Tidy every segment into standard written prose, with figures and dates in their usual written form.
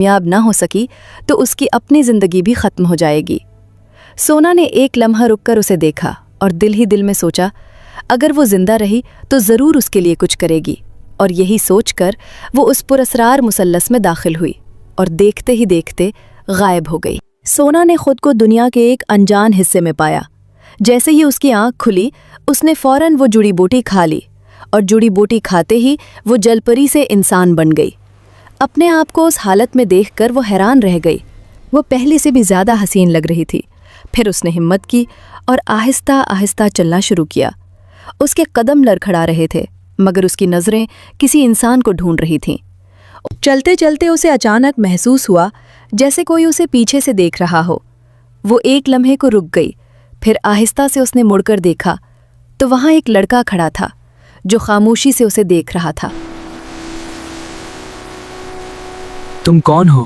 کامیاب نہ ہو سکی تو اس کی اپنی زندگی بھی ختم ہو جائے گی۔ سونا نے ایک لمحہ رک کر اسے دیکھا اور دل ہی دل میں سوچا اگر وہ زندہ رہی تو ضرور اس کے لیے کچھ کرے گی، اور یہی سوچ کر وہ اس پراسرار مثلث میں داخل ہوئی اور دیکھتے ہی دیکھتے غائب ہو گئی۔ سونا نے خود کو دنیا کے ایک انجان حصے میں پایا۔ جیسے ہی اس کی آنکھ کھلی اس نے فوراً وہ جڑی بوٹی کھا لی، اور جڑی بوٹی کھاتے ہی وہ جل پری سے انسان بن گئی۔ اپنے آپ کو اس حالت میں دیکھ کر وہ حیران رہ گئی۔ وہ پہلے سے بھی زیادہ حسین لگ رہی تھی۔ پھر اس نے ہمت کی اور آہستہ آہستہ چلنا شروع کیا۔ اس کے قدم لڑکھڑا رہے تھے مگر اس کی نظریں کسی انسان کو ڈھونڈ رہی تھیں۔ چلتے چلتے اسے اچانک محسوس ہوا جیسے کوئی اسے پیچھے سے دیکھ رہا ہو۔ وہ ایک لمحے کو رک گئی، پھر آہستہ سے اس نے مڑ کر دیکھا تو وہاں ایک لڑکا کھڑا تھا جو خاموشی سے اسے دیکھ رہا تھا۔ تم کون ہو؟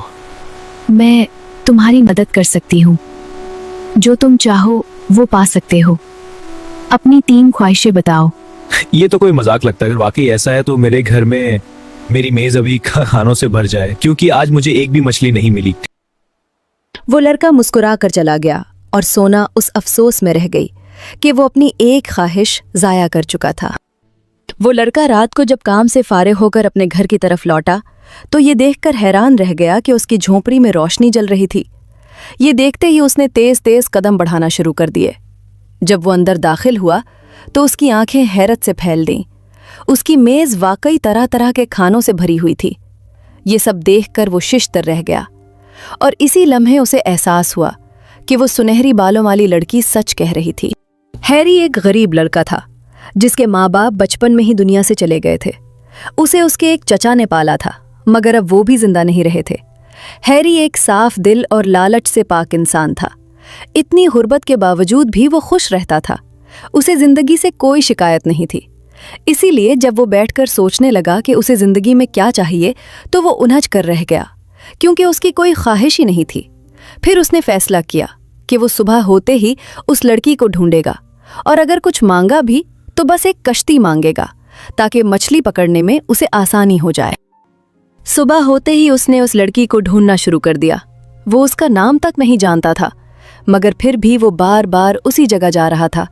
میں تمہاری مدد کر سکتی ہوں، جو تم چاہو وہ پا سکتے ہو، اپنی 3 خواہشیں بتاؤ۔ یہ تو کوئی مذاق لگتا ہے، اگر واقعی ایسا ہے تو میرے گھر میں میری میز ابھی کھانوں سے بھر جائے، کیونکہ آج مجھے ایک بھی مچھلی نہیں ملی۔ وہ لڑکا مسکرا کر چلا گیا اور سونا اس افسوس میں رہ گئی کہ وہ اپنی ایک خواہش ضائع کر چکا تھا۔ وہ لڑکا رات کو جب کام سے فارغ ہو کر اپنے گھر کی طرف لوٹا تو یہ دیکھ کر حیران رہ گیا کہ اس کی جھونپڑی میں روشنی جل رہی تھی۔ یہ دیکھتے ہی اس نے تیز تیز قدم بڑھانا شروع کر دیے۔ جب وہ اندر داخل ہوا تو اس کی آنکھیں حیرت سے پھیل دیں۔ اس کی میز واقعی طرح طرح کے کھانوں سے بھری ہوئی تھی۔ یہ سب دیکھ کر وہ ششدر رہ گیا، اور اسی لمحے اسے احساس ہوا کہ وہ سنہری بالوں والی لڑکی سچ کہہ رہی تھی۔ ہیری ایک غریب لڑکا تھا جس کے ماں باپ بچپن میں ہی دنیا سے چلے گئے تھے۔ اسے اس کے ایک چچا نے پالا تھا مگر اب وہ بھی زندہ نہیں رہے تھے۔ ہیری ایک صاف دل اور لالچ سے پاک انسان تھا۔ اتنی غربت کے باوجود بھی وہ خوش رہتا تھا۔ اسے زندگی سے کوئی شکایت نہیں تھی۔ اسی لیے جب وہ بیٹھ کر سوچنے لگا کہ اسے زندگی میں کیا چاہیے تو وہ الجھ کر رہ گیا، کیونکہ اس کی کوئی خواہش ہی نہیں تھی۔ پھر اس نے فیصلہ کیا کہ وہ صبح ہوتے ہی اس لڑکی کو ڈھونڈے گا، اور اگر کچھ مانگا بھی تو بس ایک کشتی مانگے گا تاکہ مچھلی پکڑنے میں اسے آسانی ہو جائے۔ صبح ہوتے ہی اس نے اس لڑکی کو ڈھونڈنا شروع کر دیا۔ وہ اس کا نام تک نہیں جانتا تھا مگر پھر بھی وہ بار بار اسی جگہ جا رہا تھا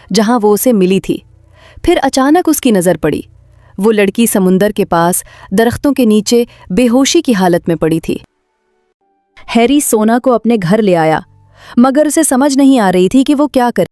جہاں وہ اسے ملی تھی۔ پھر اچانک اس کی نظر پڑی۔ وہ لڑکی سمندر کے پاس درختوں کے نیچے بے ہوشی کی حالت میں پڑی تھی۔ ہیری سونا کو اپنے گھر لے آیا مگر اسے سمجھ نہیں آ رہی تھی کہ وہ کیا کرے۔